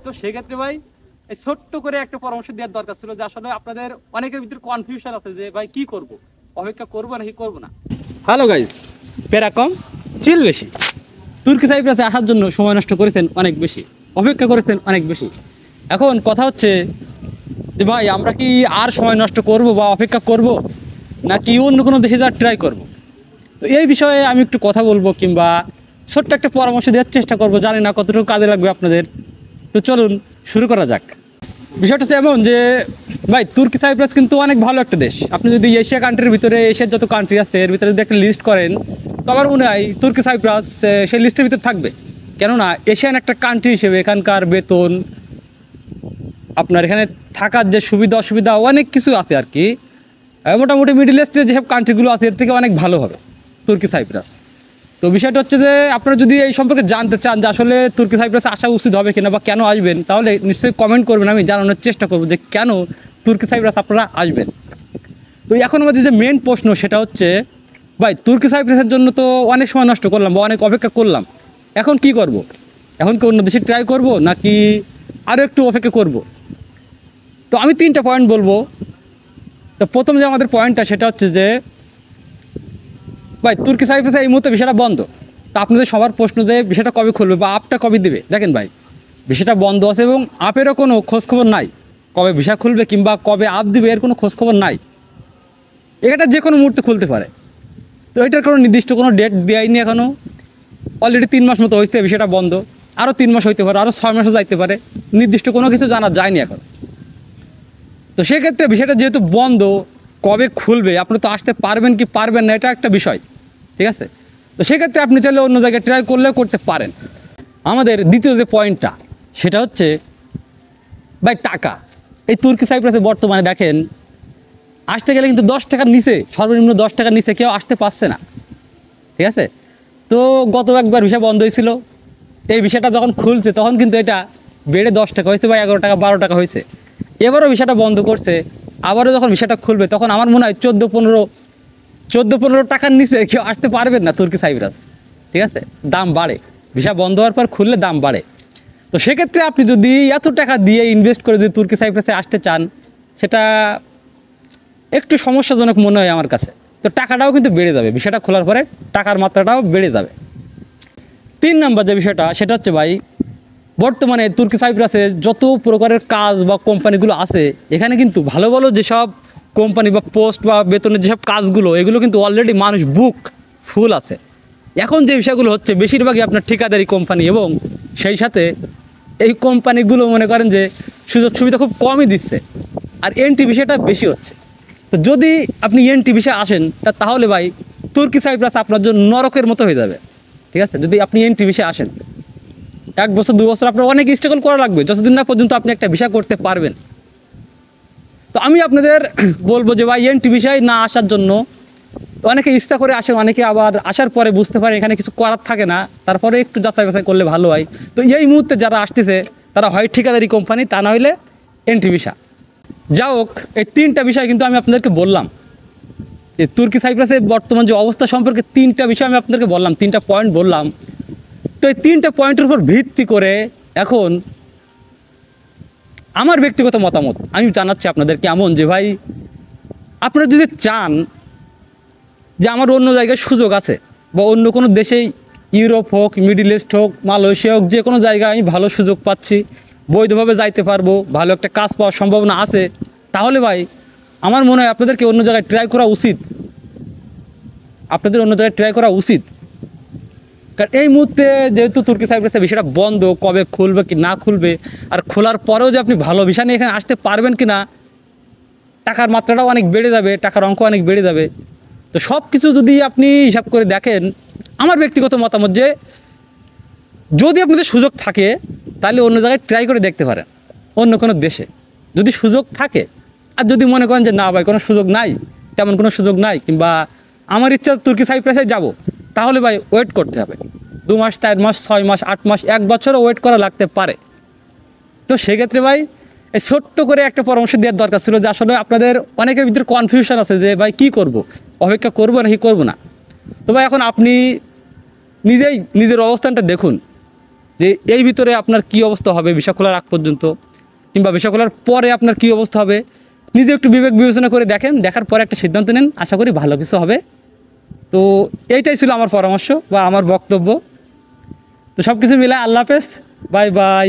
তো সেক্ষেত্রে ভাই এই ছোট্ট করে একটা পরামর্শ দেওয়ার দরকার ছিল যে আসলে আপনাদের অনেকের ভিতরে কনফিউশন আছে যে ভাই কি করব, অপেক্ষা করবো নাকি করবো না। হ্যালো গাইস, প্যারা কম চিল বেশি। তুর্কি সাইপ্রাসে আসার জন্য সময় নষ্ট করেছেন অনেক বেশি, অপেক্ষা করেছেন অনেক বেশি। এখন কথা হচ্ছে যে ভাই আমরা কি আর সময় নষ্ট করব বা অপেক্ষা করব নাকি অন্য কোনো দেশে যা ট্রাই করব। তো এই বিষয়ে আমি একটু কথা বলবো কিংবা ছোট্ট একটা পরামর্শ দেওয়ার চেষ্টা করব, জানি না কতটুকু কাজে লাগবে আপনাদের। তো চলুন শুরু করা যাক। বিষয়টা হচ্ছে এমন যে ভাই তুর্কি সাইপ্রাস কিন্তু অনেক ভালো একটা দেশ। আপনি যদি এশিয়া কান্ট্রির ভিতরে, এশিয়ার যত কান্ট্রি আছে এর ভিতরে যদি একটা লিস্ট করেন, তো আমার মনে হয় তুর্কি সাইপ্রাস সেই লিস্টের ভিতরে থাকবে। কেননা এশিয়ান একটা কান্ট্রি হিসেবে এখানকার বেতন, আপনার এখানে থাকার যে সুবিধা অসুবিধা অনেক কিছু আছে আর কি। মোটামুটি মিডল ইস্টের যেসব কান্ট্রিগুলো আছে এর থেকে অনেক ভালো হবে তুর্কি সাইপ্রাস। তো বিষয়টা হচ্ছে যে আপনারা যদি এই সম্পর্কে জানতে চান যে আসলে তুর্কি সাইপ্রাসে আসা উচিত হবে কিনা বা কেন আসবেন, তাহলে নিশ্চয়ই কমেন্ট করবেন, আমি জানানোর চেষ্টা করবো যে কেন তুর্কি সাইপ্রাস আপনারা আসবেন। তো এখন আমাদের যে মেন প্রশ্ন সেটা হচ্ছে ভাই তুর্কি সাইপ্রাসের জন্য তো অনেক সময় নষ্ট করলাম বা অনেক অপেক্ষা করলাম, এখন কি করব? এখন কি অন্য দেশে ট্রাই করব নাকি আরও একটু অপেক্ষা করব? তো আমি 3টা পয়েন্ট বলবো। তো প্রথম যে আমাদের পয়েন্টটা সেটা হচ্ছে যে ভাই তুর্কি সাইপ্রাসে এই মুহূর্তে ভিসাটা বন্ধ। তো আপনাদের সবার প্রশ্ন যে ভিসাটা কবে খুলবে বা আপটা কবে দেবে, দেখেন ভাই ভিসাটা বন্ধ আছে এবং আপেরও কোনো খোঁজখবর নাই। কবে ভিসা খুলবে কিংবা কবে আপ দিবে এর কোনো খোঁজখবর নাই। এটা যে কোনো মুহূর্তে খুলতে পারে। তো এটার কোনো নির্দিষ্ট কোনো ডেট দেয়নি এখনও। অলরেডি 3 মাস মতো হয়েছে ভিসাটা বন্ধ, আরও 3 মাস হইতে পারে, আরও 6 মাসও যাইতে পারে, নির্দিষ্ট কোনো কিছু জানা যায়নি এখন। তো সেক্ষেত্রে বিষয়টা যেহেতু বন্ধ, কবে খুলবে আপনি তো আসতে পারবেন কি পারবেন না এটা একটা বিষয়, ঠিক আছে। তো সেক্ষেত্রে আপনি চাইলে অন্য জায়গায় ট্রাই করলেও করতে পারেন। আমাদের দ্বিতীয় যে পয়েন্টটা সেটা হচ্ছে ভাই টাকা। এই তুর্কি সাইপ্রাসে বর্তমানে দেখেন আসতে গেলে কিন্তু 10 টাকার নিচে, সর্বনিম্ন 10 টাকার নিচে কেউ আসতে পারছে না, ঠিক আছে। তো গত একবার ভিসা বন্ধ হয়েছিল, এই ভিসাটা যখন খুলছে তখন কিন্তু এটা বেড়ে 10 টাকা হয়েছে বা 11 টাকা 12 টাকা হয়েছে। এবারও ভিসাটা বন্ধ করছে, আবারও যখন ভিসাটা খুলবে তখন আমার মনে হয় 14-15 টাকার নিচে কেউ আসতে পারবেন না তুর্কি সাইপ্রাস, ঠিক আছে। দাম বাড়ে, ভিসা বন্ধ হওয়ার পর খুললে দাম বাড়ে। তো সেক্ষেত্রে আপনি যদি এত টাকা দিয়ে ইনভেস্ট করে যদি তুর্কি সাইপ্রাসে আসতে চান, সেটা একটু সমস্যাজনক মনে হয় আমার কাছে। তো টাকাটাও কিন্তু বেড়ে যাবে, ভিসাটা খোলার পরে টাকার মাত্রাটাও বেড়ে যাবে। 3 নম্বর যে বিষয়টা সেটা হচ্ছে ভাই বর্তমানে তুর্কি সাইপ্রাসে যত প্রকারের কাজ বা কোম্পানিগুলো আছে এখানে কিন্তু ভালো ভালো যেসব কোম্পানি বা পোস্ট বা বেতনের যেসব কাজগুলো এগুলো কিন্তু অলরেডি মানুষ বুক ফুল আছে। এখন যে বিষয়গুলো হচ্ছে বেশিরভাগই আপনার ঠিকাদারি কোম্পানি এবং সেই সাথে এই কোম্পানিগুলো মনে করেন যে সুযোগ সুবিধা খুব কমই দিচ্ছে, আর এন্ট্রি বিষয়টা বেশি হচ্ছে। তো যদি আপনি এন্ট্রি বিষয়ে আসেন তাহলে ভাই তুর্কি সাইপ্রাস আপনার জন্য নরকের মতো হয়ে যাবে, ঠিক আছে। যদি আপনি এন্ট্রি বিষয়ে আসেন 1 বছর 2 বছর আপনার অনেক স্ট্রাগল করা লাগবে যতদিন না পর্যন্ত আপনি একটা ভিসা করতে পারবেন। তো আমি আপনাদের বলবো যে ভাই এন্ট্রি ভিসায় না আসার জন্য অনেকে ইচ্ছা করে আসে, অনেকে আবার আসার পরে বুঝতে পারে এখানে কিছু করার থাকে না, তারপরে একটু যাচাই বাছাই করলে ভালো হয়। তো এই মুহূর্তে যারা আসতেছে তারা হয় ঠিকাদারি কোম্পানি, তা না হলে এন্ট্রি ভিসা। যা হোক, এই 3টা বিষয় কিন্তু আমি আপনাদেরকে বললাম যে তুর্কি সাইপ্রাসের বর্তমান যে অবস্থা সম্পর্কে 3টা বিষয় আমি আপনাদেরকে বললাম, 3টা পয়েন্ট বললাম। তো এই 3টা পয়েন্টের উপর ভিত্তি করে এখন আমার ব্যক্তিগত মতামত আমি জানাচ্ছি আপনাদের কেমন যে ভাই আপনারা যদি চান যে আমার অন্য জায়গায় সুযোগ আছে বা অন্য কোনো দেশে, ইউরোপ হোক, মিডল ইস্ট হোক, মালয়েশিয়া হোক, যে কোনো জায়গায় আমি ভালো সুযোগ পাচ্ছি, বৈধভাবে যাইতে পারবো, ভালো একটা কাজ পাওয়ার সম্ভাবনা আছে, তাহলে ভাই আমার মনে হয় আপনাদেরকে অন্য জায়গায় ট্রাই করা উচিত। আপনাদের অন্য জায়গায় ট্রাই করা উচিত, কারণ এই মুহূর্তে যেহেতু তুর্কি সাইপ্রাসের ভিসাটা বন্ধ, কবে খুলবে কি না খুলবে, আর খোলার পরেও যে আপনি ভালো ভিসা নিয়ে এখানে আসতে পারবেন কি না, টাকার মাত্রাটাও অনেক বেড়ে যাবে, টাকার অঙ্ক অনেক বেড়ে যাবে। তো সব কিছু যদি আপনি হিসাব করে দেখেন, আমার ব্যক্তিগত মতামত যে যদি আপনাদের সুযোগ থাকে তাহলে অন্য জায়গায় ট্রাই করে দেখতে পারেন, অন্য কোনো দেশে যদি সুযোগ থাকে। আর যদি মনে করেন যে না ভাই কোনো সুযোগ নাই, তেমন কোনো সুযোগ নাই, কিংবা আমার ইচ্ছা তুর্কি সাইপ্রাসে যাব, তাহলে ভাই ওয়েট করতে হবে 2 মাস 4 মাস 6 মাস 8 মাস 1 বছরও ওয়েট করা লাগতে পারে। তো সেক্ষেত্রে ভাই এই ছোট্ট করে একটা পরামর্শ দেওয়ার দরকার ছিল যে আসলে আপনাদের অনেকের ভিতরে কনফিউশন আছে যে ভাই কি করব, অপেক্ষা করবো নাকি করবো না। তো ভাই এখন আপনি নিজেই নিজের অবস্থানটা দেখুন যে এই ভিতরে আপনার কি অবস্থা হবে ভিসা খোলার আগ পর্যন্ত, কিংবা ভিসা খোলার পরে আপনার কি অবস্থা হবে, নিজে একটু বিবেক বিবেচনা করে দেখেন, দেখার পরে একটা সিদ্ধান্ত নেন, আশা করি ভালো কিছু হবে। তো এইটাই ছিল আমার পরামর্শ বা আমার বক্তব্য। তো সব কিছু মিলায় আল্লাহ হাফেজ, বাই বাই।